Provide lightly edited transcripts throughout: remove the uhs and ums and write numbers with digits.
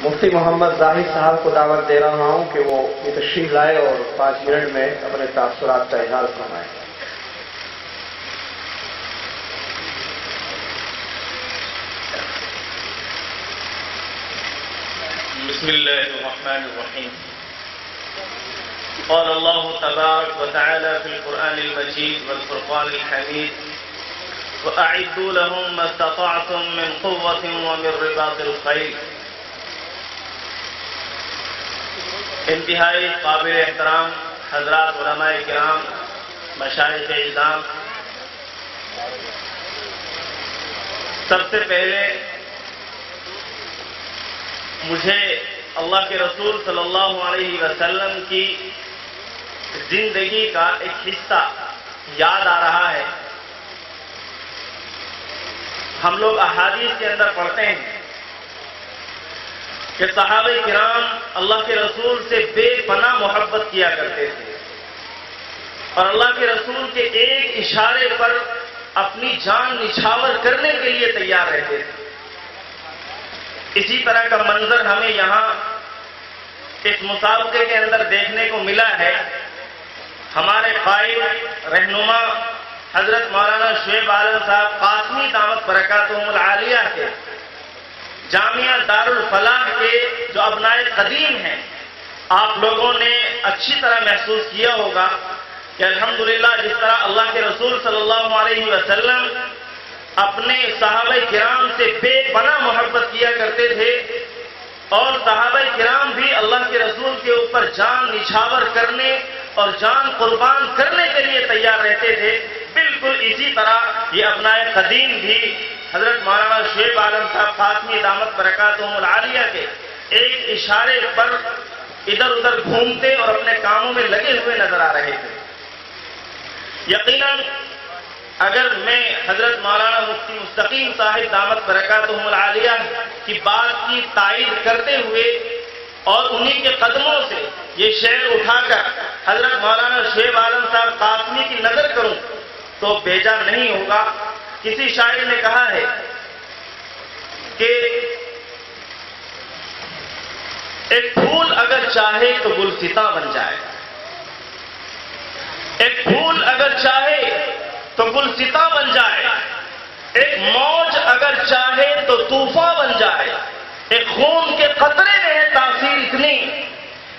مفتی محمد زاہد صاحب کو دعوت دے رہا ہوں کہ وہ یہ تشریف لائے اور 5 منٹ میں اپنے تاثرات کا اظہار فرمائیں۔ بسم اللہ الرحمن الرحیم۔ قال اللہ تبارک وتعالی فی القرآن المجید والفرقان الحمید وَأَعِدُّوا لَهُم مَّا اسْتَطَعْتُم مِّن قُوَّةٍ وَمِن رِّبَاطِ الْخَيْلِ۔ انتہائی قابل احترام حضرات علماء کرام، مشائخ اعظام، سب سے پہلے مجھے اللہ کے رسول صلی اللہ علیہ وسلم کی زندگی کا ایک حصہ یاد آ رہا ہے۔ ہم لوگ احادیث کے اندر پڑھتے ہیں کہ صحابہ کرام اللہ کے رسول سے بے پناہ محبت کیا کرتے تھے اور اللہ کے رسول کے ایک اشارے پر اپنی جان نچھاور کرنے کے لیے تیار رہتے تھے۔ اسی طرح کا منظر ہمیں یہاں اس مسابقے کے اندر دیکھنے کو ملا ہے۔ ہمارے قائد رہنما حضرت مولانا شعیب عالم صاحب قاسمی دعوت برکاتہم العالیہ کے جامعہ دارالفلاح کے جو ابنائے قدیم ہیں، آپ لوگوں نے اچھی طرح محسوس کیا ہوگا کہ الحمدللہ جس طرح اللہ کے رسول صلی اللہ علیہ وسلم اپنے صحابہ کرام سے بے پناہ محبت کیا کرتے تھے اور صحابہ کرام بھی اللہ کے رسول کے اوپر جان نچھاور کرنے اور جان قربان کرنے کے لیے تیار رہتے تھے، بالکل اسی طرح یہ ابنائے قدیم بھی حضرت مولانا شعیب عالم صاحب قاسمی دعوت برکاتہم العالیہ کے ایک اشارے پر ادھر ادھر گھومتے اور اپنے کاموں میں لگے ہوئے نظر آ رہے تھے۔ یقیناً اگر میں حضرت مولانا مفتی مستقیم صاحب دعوت برکاتہم العالیہ کی بات کی تائید کرتے ہوئے اور انہی کے قدموں سے یہ شعر اٹھا کر حضرت مولانا شعیب عالم صاحب قاسمی کی نظر کروں تو بھیجا نہیں ہوگا۔ کسی شاعر نے کہا ہے کہ ایک پھول اگر چاہے تو گلستاں بن جائے، ایک پھول اگر چاہے تو گلستاں بن جائے، ایک موج اگر چاہے تو طوفان بن جائے، ایک خون کے قطرے میں ہے تاثیر اتنی،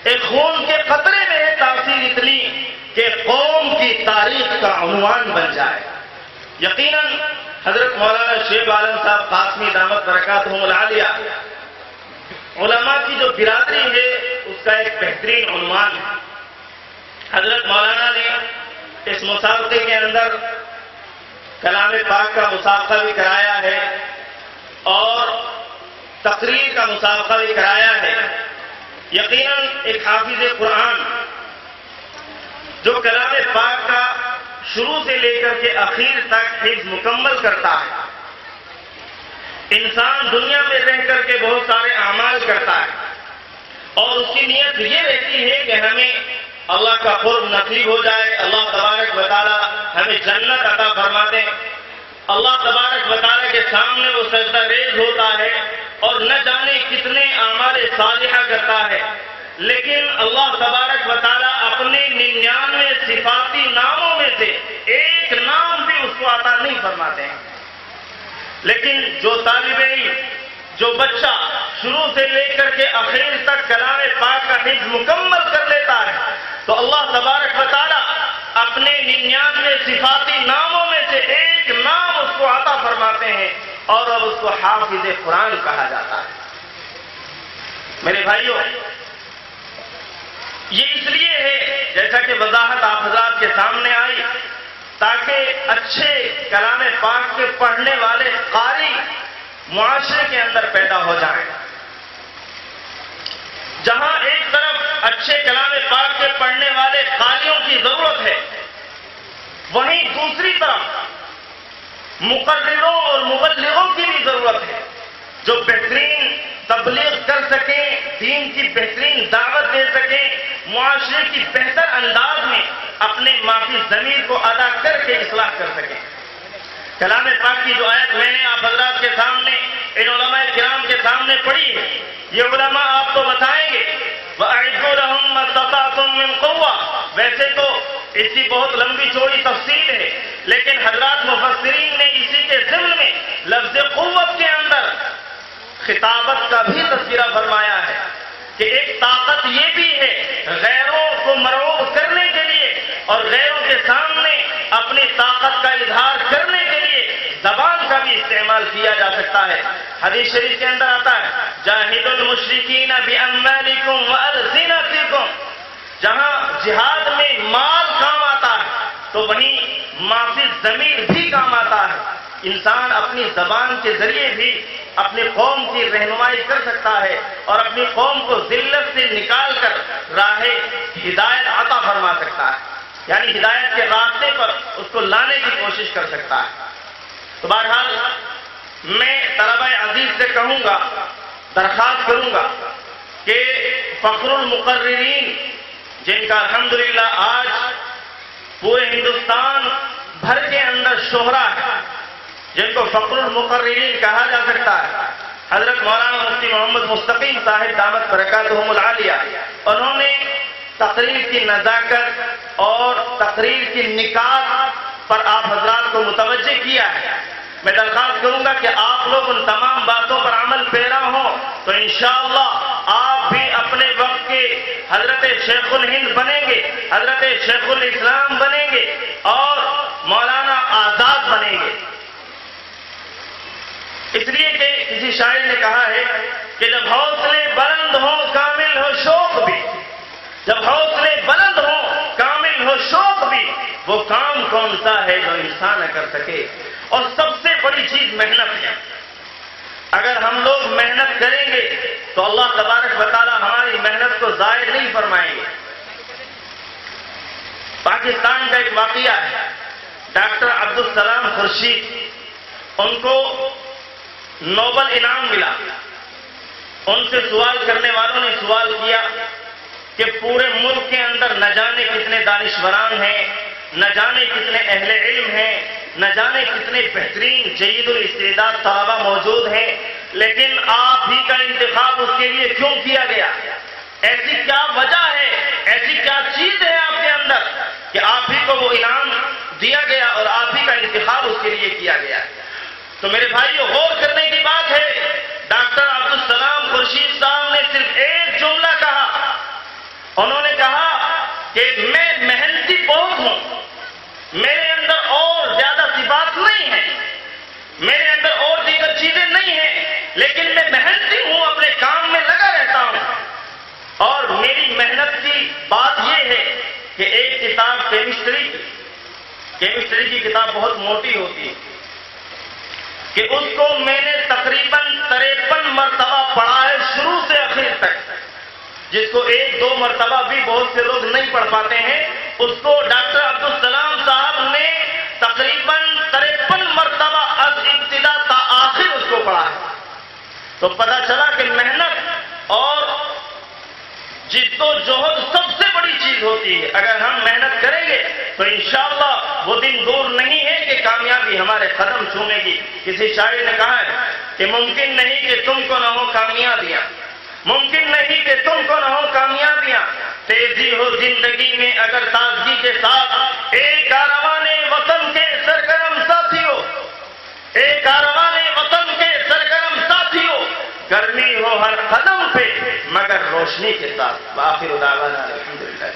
ایک خون کے قطرے میں ہے تاثیر اتنی کہ قوم کی تاریخ کا عنوان بن جائے۔ یقیناً حضرت مولانا شعیب عالم صاحب قاسمی دعوت برکاتہم العالیہ علماء کی جو برادری ہے اس کا ایک بہترین عنوان ہے۔ حضرت مولانا نے اس مسابقے کے اندر کلام پاک کا مسابقہ بھی کرایا ہے اور تقریر کا مسابقہ بھی کرایا ہے۔ یقیناً ایک حافظ قرآن جو کلام پاک کا شروع سے لے کر کے آخر تک حفظ مکمل کرتا ہے، انسان دنیا میں رہ کر کے بہت سارے اعمال کرتا ہے اور اس کی نیت یہ رہتی ہے کہ ہمیں اللہ کا قرب نصیب ہو جائے، اللہ تبارک و تعالی ہمیں جنت عطا فرما دے۔ اللہ تبارک و تعالی کے سامنے وہ سجدہ ریز ہوتا ہے اور نہ جانے کتنے اعمال صالحہ کرتا ہے، لیکن اللہ تبارک و تعالی اپنے 99 صفاتی ناموں میں سے ایک نام بھی اس کو عطا نہیں فرماتے ہیں۔ لیکن جو طالب علم، جو بچہ شروع سے لے کر کے آخر تک کلام پاک کا حفظ مکمل کر لیتا ہے تو اللہ تبارک و تعالی اپنے 99 صفاتی ناموں میں سے ایک نام اس کو عطا فرماتے ہیں اور اب اس کو حافظ قرآن کہا جاتا ہے۔ میرے بھائیوں، یہ اس لیے ہے جیسا کہ وضاحت آپ حضرات کے سامنے آئی تاکہ اچھے کلام پاک کے پڑھنے والے قاری معاشرے کے اندر پیدا ہو جائیں۔ جہاں ایک طرف اچھے کلام پاک کے پڑھنے والے قاریوں کی ضرورت ہے، وہیں دوسری طرف مقرروں اور مبلغوں کی بھی ضرورت ہے جو بہترین تبلیغ کر سکیں، دین کی بہترین دعوت دے سکیں، معاشرے کی بہتر انداز میں اپنے معافی ضمیر کو ادا کر کے اصلاح کر سکیں۔ کلام پاک کی جو آیت میں نے آپ حضرات کے سامنے ان علماء کرام کے سامنے سامنے پڑی ہے، یہ علماء آپ کو بتائیں گے۔ وَأَعِدُّوا لَهُم مَّا اسْتَطَعْتُم مِّن قُوَّةٍ، ویسے تو اس کی بہت لمبی چوڑی تفصیل ہے، لیکن حضرات مفسرین نے اسی کے ضمن میں لفظ قوت کے اندر خطابت کا بھی تذکرہ فرمایا ہے کہ ایک طاقت یہ بھی ہے غیروں کو مرعوب کرنے کے لیے اور غیروں کے سامنے اپنی طاقت کا اظہار کرنے کے لیے زبان کا بھی استعمال کیا جا سکتا ہے۔ حدیث شریف کے اندر آتا ہے جاہدوا المشرکین باموالکم والسنتکم، جہاں جہاد میں مال کام آتا ہے تو وہیں معافی ضمیر بھی کام آتا ہے۔ انسان اپنی زبان کے ذریعے بھی اپنی قوم کی رہنمائی کر سکتا ہے اور اپنی قوم کو ذلت سے نکال کر راہ ہدایت عطا فرما سکتا ہے، یعنی ہدایت کے راستے پر اس کو لانے کی کوشش کر سکتا ہے۔ تو بہرحال میں طلبہ عزیز سے کہوں گا، درخواست کروں گا کہ فخر المقررین جن کا الحمدللہ آج پورے ہندوستان بھر کے اندر شہرہ ہے، جن کو فخر المقررین کہا جا سکتا ہے، حضرت مولانا مفتی محمد مستقیم صاحب دامت برکاتہم العالیہ، انہوں نے تقریر کی نزاکت اور تقریر کی نکات پر آپ حضرات کو متوجہ کیا ہے۔ میں درخواست کروں گا کہ آپ لوگ ان تمام باتوں پر عمل پیرا ہوں تو انشاءاللہ آپ بھی اپنے وقت کے حضرت شیخ الہند بنیں گے، حضرت شیخ الاسلام بنیں گے اور مولانا آزاد بنیں گے۔ اس لیے کہ کسی شاعر نے کہا ہے کہ جب حوصلے بلند ہوں کامل ہو شوق بھی، جب حوصلے بلند ہوں کامل ہو شوق بھی، وہ کام کون سا ہے جو انسان نہ کر سکے؟ اور سب سے بڑی چیز محنت ہے۔ اگر ہم لوگ محنت کریں گے تو اللہ تبارک و تعالی ہماری محنت کو ضائع نہیں فرمائیں گے۔ پاکستان کا ایک واقعہ ہے، ڈاکٹر عبدالسلام خورشید، ان کو نوبل انعام ملا۔ ان سے سوال کرنے والوں نے سوال کیا کہ پورے ملک کے اندر نہ جانے کتنے دانشوران ہیں، نہ جانے کتنے اہل علم ہیں، نہ جانے کتنے بہترین جید الاستعداد طلبہ موجود ہیں، لیکن آپ ہی کا انتخاب اس کے لیے کیوں کیا گیا؟ ایسی کیا وجہ ہے، ایسی کیا چیز ہے آپ کے اندر کہ آپ ہی کو وہ انعام دیا گیا اور آپ ہی کا انتخاب اس کے لیے کیا گیا؟ تو میرے بھائیو، غور کرنے کی بات ہے۔ ڈاکٹر عبدالسلام خورشید صاحب نے صرف ایک جملہ کہا، انہوں نے کہا کہ میں محنتی بہت ہوں، میرے اندر اور زیادہ صفات نہیں ہیں، میرے اندر اور دیگر چیزیں نہیں ہیں، لیکن میں محنتی ہوں، اپنے کام میں لگا رہتا ہوں۔ اور میری محنت کی بات یہ ہے کہ ایک کتاب کیمسٹری کی کتاب بہت موٹی ہوتی ہے کہ اس کو میں نے تقریباً 53 مرتبہ پڑھا ہے شروع سے آخر تک، جس کو 1-2 مرتبہ بھی بہت سے لوگ نہیں پڑھ پاتے ہیں، اس کو ڈاکٹر عبدالسلام صاحب نے تقریباً 53 مرتبہ از ابتدا تا آخر اس کو پڑھا ہے۔ تو پتہ چلا کہ محنت اور جد و جہد سب سے بڑی چیز ہوتی ہے۔ اگر ہم محنت کریں گے تو انشاءاللہ وہ دن دور نہیں ہے کہ کامیابی ہمارے قدم چھومے گی۔ کسی شاعر نے کہا ہے کہ ممکن نہیں کہ تم کو نہ ہو کامیابیاں، ممکن نہیں کہ تم کو نہ ہو کامیابیاں، تیزی ہو زندگی میں اگر تازگی کے ساتھ، ایک کاروان وطن کے سرگرم ساتھیوں، ایک کاروان وطن کے سرگرم ساتھیوں، گرمی ہو ہر قدم پہ مگر روشنی کے ساتھ۔ وآخر دعوانا الحمدللہ۔